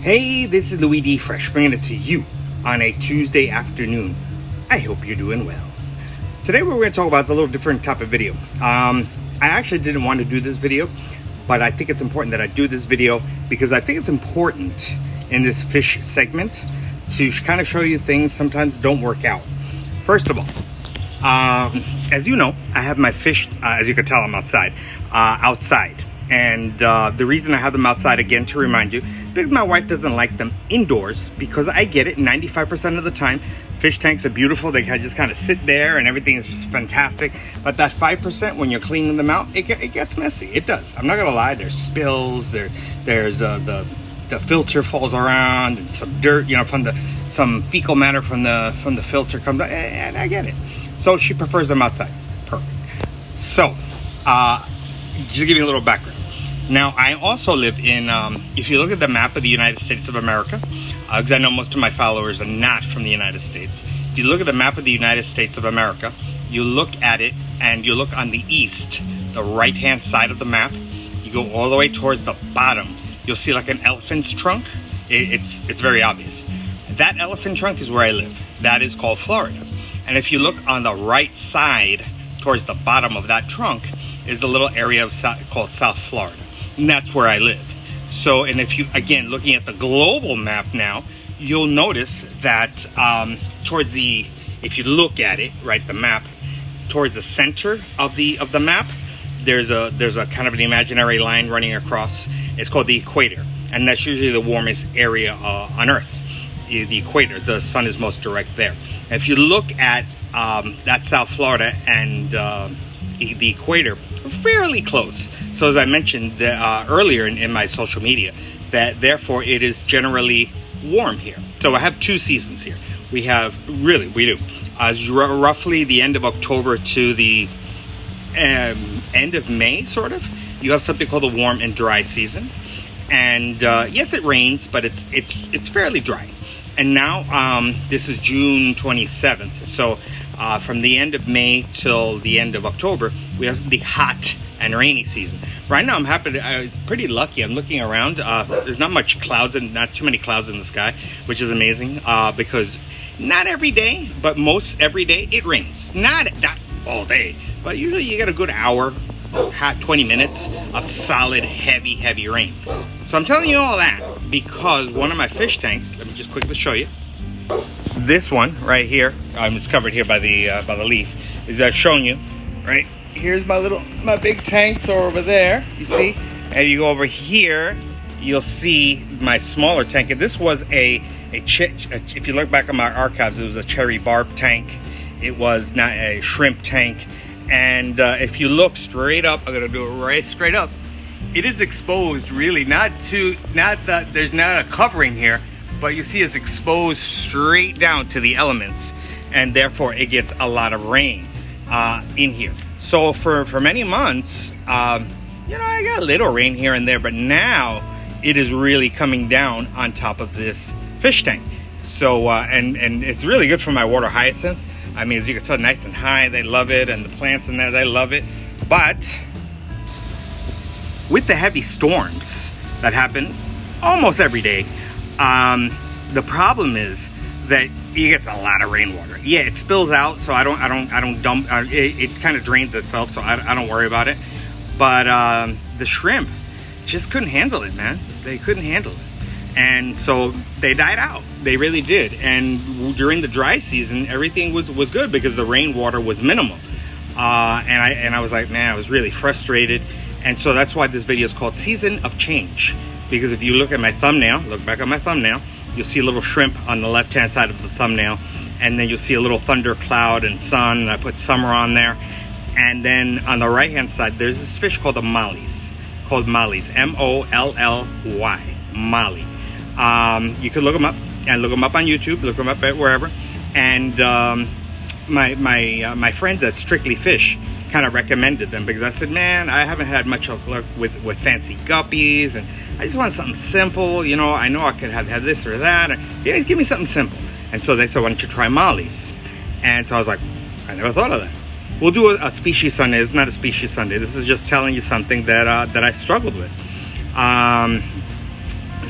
Hey, this is Louis D. Fresh, bringing it to you on a Tuesday afternoon. I hope you're doing well. Today what we're going to talk about is a little different type of video. I actually didn't want to do this video, but I think it's important that I do this video because I think it's important in this fish segment to kind of show you things sometimes don't work out. First of all, as you know, I have my fish, as you can tell, I'm outside. And the reason I have them outside, again, to remind you, because my wife doesn't like them indoors, because I get it, 95% of the time, fish tanks are beautiful. They can just kind of sit there and everything is just fantastic. But that 5%, when you're cleaning them out, it gets messy. It does. I'm not going to lie. There's spills. There's the filter falls around and some dirt, from some fecal matter from the filter comes out, and I get it. So she prefers them outside. Perfect. So, just to give you a little background. Now, I also live in, if you look at the map of the United States of America, because I know most of my followers are not from the United States. If you look at the map of the United States of America, you look at it and you look on the east, the right-hand side of the map, you go all the way towards the bottom, you'll see like an elephant's trunk. It's very obvious. That elephant trunk is where I live. That is called Florida. And if you look on the right side towards the bottom of that trunk is a little area called South Florida. And that's where I live. So, and if you, again, looking at the global map now, you'll notice that towards the, if you look at it, right, the map, towards the center of the map, there's a kind of an imaginary line running across. It's called the equator. And that's usually the warmest area on Earth. The equator, the sun is most direct there. And if you look at that South Florida and the equator, fairly close. So as I mentioned earlier in my social media, that therefore it is generally warm here. So I have two seasons here. We do. Roughly the end of October to the end of May, sort of. You have something called a warm and dry season. And yes, it rains, but it's fairly dry. And now this is June 27th. So from the end of May till the end of October, we have the hot and rainy season. Right now, I'm pretty lucky. I'm looking around. There's not much clouds and not too many clouds in the sky, which is amazing because not every day, but most every day it rains. Not all day, but usually you get a good hour, 20 minutes of solid, heavy rain. So I'm telling you all that because one of my fish tanks, let me just quickly show you. This one right here, it's covered here by the leaf, is showing you, right? Here's my big tanks are over there, you see? And you go over here, you'll see my smaller tank. And this was if you look back on my archives, it was a cherry barb tank. It was not a shrimp tank. And if you look straight up, I'm gonna do it right straight up. It is exposed, really, not that there's not a covering here, but you see it's exposed straight down to the elements, and therefore it gets a lot of rain in here. So for many months, I got a little rain here and there, but now it is really coming down on top of this fish tank. So and it's really good for my water hyacinth. I mean, as you can tell, nice and high, they love it, and the plants in there, they love it. But with the heavy storms that happen almost every day, the problem is that it gets a lot of rainwater. Yeah, it spills out, so I don't dump. It kind of drains itself, so I don't worry about it. But the shrimp just couldn't handle it, man. They couldn't handle it, and so they died out. They really did. And during the dry season, everything was good because the rainwater was minimal. And I was like, man, I was really frustrated. And so that's why this video is called Season of Change. Because if you look at my thumbnail, look back at my thumbnail, you'll see a little shrimp on the left-hand side of the thumbnail. And then you'll see a little thunder cloud and sun, and I put summer on there. And then on the right-hand side, there's this fish called the mollies. M-O-L-L-Y, molly. You could look them up, and look them up on YouTube, look them up at wherever. And my friends at Strictly Fish kind of recommended them because I said, man, I haven't had much luck with fancy guppies, and I just want something simple. I know I could have this or that. Or, yeah, give me something simple. And so they said, why don't you try mollies? And so I was like, I never thought of that. We'll do a species Sunday. It's not a species Sunday. This is just telling you something that I struggled with.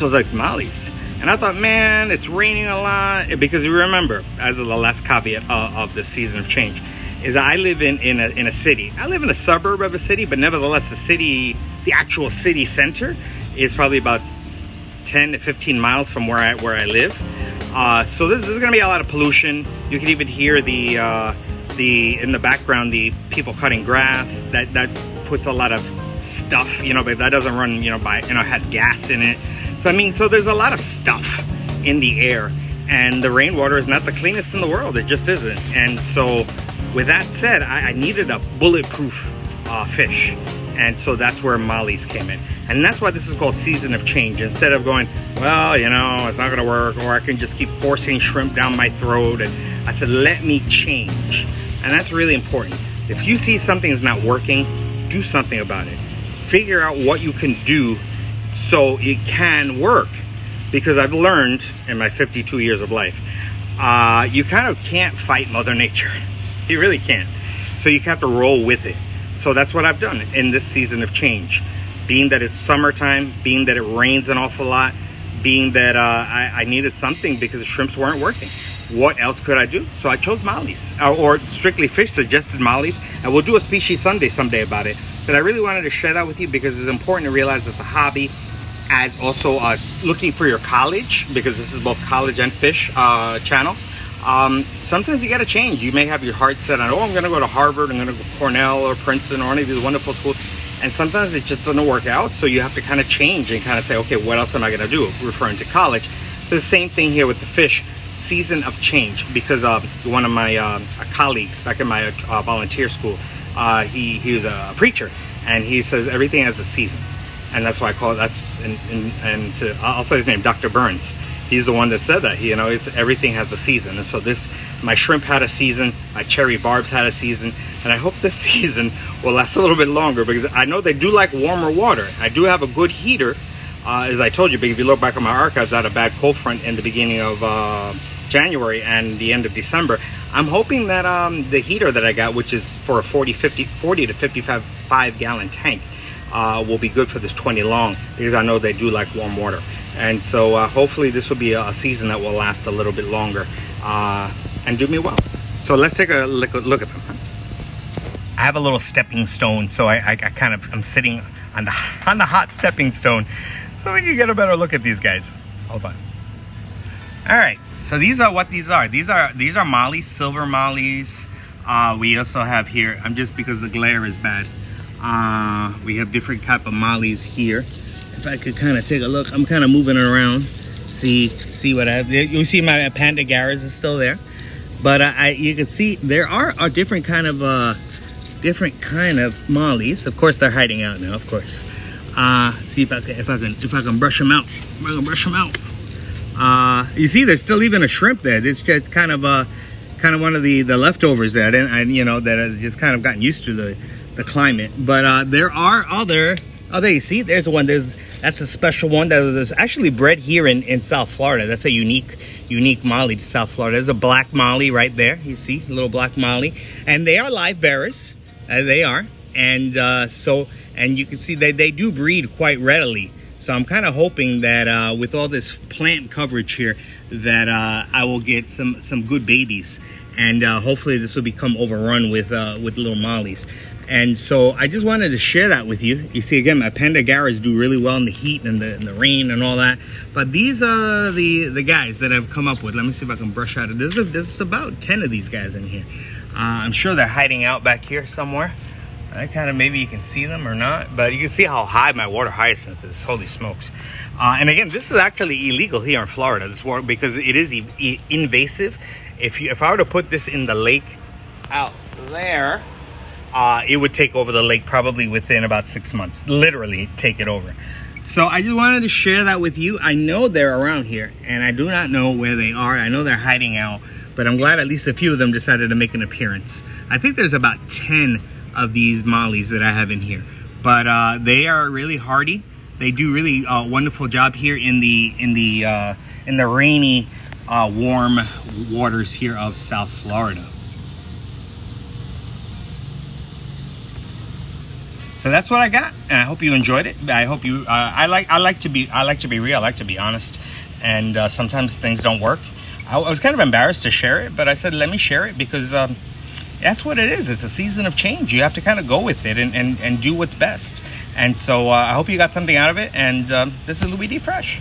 So I was like, mollies. And I thought, man, it's raining a lot. Because you remember, as of the last caveat of the season of change, is I live in a city. I live in a suburb of a city, but nevertheless, the actual city center is probably about 10 to 15 miles from where I live. So this is going to be a lot of pollution. You can even hear in the background, the people cutting grass. That puts a lot of stuff, you know, but that doesn't run, you know, has gas in it. So I mean, so there's a lot of stuff in the air, and the rainwater is not the cleanest in the world. It just isn't. And so with that said, I needed a bulletproof fish. And so that's where mollies came in. And that's why this is called season of change. Instead of going, well, you know, it's not going to work, or I can just keep forcing shrimp down my throat. And I said, let me change. And that's really important. If you see something is not working, do something about it. Figure out what you can do so it can work. Because I've learned in my 52 years of life, you kind of can't fight Mother Nature. You really can't. So you have to roll with it. So that's what I've done in this season of change. Being that it's summertime, being that it rains an awful lot, being that I needed something because the shrimps weren't working. What else could I do? So I chose mollies, or Strictly Fish suggested mollies, and we'll do a Species Sunday someday about it. But I really wanted to share that with you because it's important to realize it's a hobby, as also looking for your college, because this is both college and fish channel. Sometimes you got to change. You may have your heart set on, oh, I'm going to go to Harvard, I'm going to go to Cornell or Princeton or any of these wonderful schools. And sometimes it just doesn't work out. So you have to kind of change and kind of say, okay, what else am I going to do? Referring to college. So the same thing here with the fish, season of change. Because one of my colleagues back in my volunteer school, he was a preacher. And he says everything has a season. And that's why I call it, I'll say his name, Dr. Burns. He's the one that said that, you know, everything has a season. And so my shrimp had a season, my cherry barbs had a season, and I hope this season will last a little bit longer because I know they do like warmer water. I do have a good heater, as I told you, but if you look back at my archives, I had a bad cold front in the beginning of January and the end of December. I'm hoping that the heater that I got, which is for a 40 to 55 gallon tank, will be good for this 20 long because I know they do like warm water. And so hopefully this will be a season that will last a little bit longer and do me well. So let's take a look at them. I have a little stepping stone, so I'm sitting on the hot stepping stone so we can get a better look at these guys. Hold on. All right, so these are what these are. These are mollies, silver mollies. We also have here, just because the glare is bad, we have different type of mollies here. If I could kind of take a look, I'm kind of moving it around. See what I have. You see my panda garras is still there, but you can see there are different kind of mollies. Of course, they're hiding out now. Of course. See if I can brush them out. If I can brush them out. You see, there's still even a shrimp there. This is kind of one of the leftovers there. That has just kind of gotten used to the climate. But there are other. Oh, there you see. There's one. That's a special one that was actually bred here in South Florida. That's a unique molly to South Florida. There's a black molly right there. You see, a little black molly, and they are live bearers. They are, and you can see they do breed quite readily. So I'm kind of hoping that with all this plant coverage here, that I will get some good babies, and hopefully this will become overrun with little mollies. And so I just wanted to share that with you. You see, again, my panda garras do really well in the heat and the rain and all that. But these are the guys that I've come up with. Let me see if I can brush out. There's about 10 of these guys in here. I'm sure they're hiding out back here somewhere. Maybe you can see them or not. But you can see how high my water hyacinth is. Holy smokes. And again, this is actually illegal here in Florida, this water, because it is invasive. If I were to put this in the lake out there, it would take over the lake probably within about 6 months. Literally take it over. So I just wanted to share that with you. I know they're around here, and I do not know where they are. I know they're hiding out, but I'm glad at least a few of them decided to make an appearance. I think there's about 10 of these mollies that I have in here, but they are really hardy. They do really wonderful job here in the rainy, warm waters here of South Florida. So that's what I got, and I hope you enjoyed it. I hope you. I like to be real. I like to be honest, and sometimes things don't work. I was kind of embarrassed to share it, but I said let me share it because that's what it is. It's a season of change. You have to kind of go with it and do what's best. And so I hope you got something out of it. And this is Louis D. Fresh.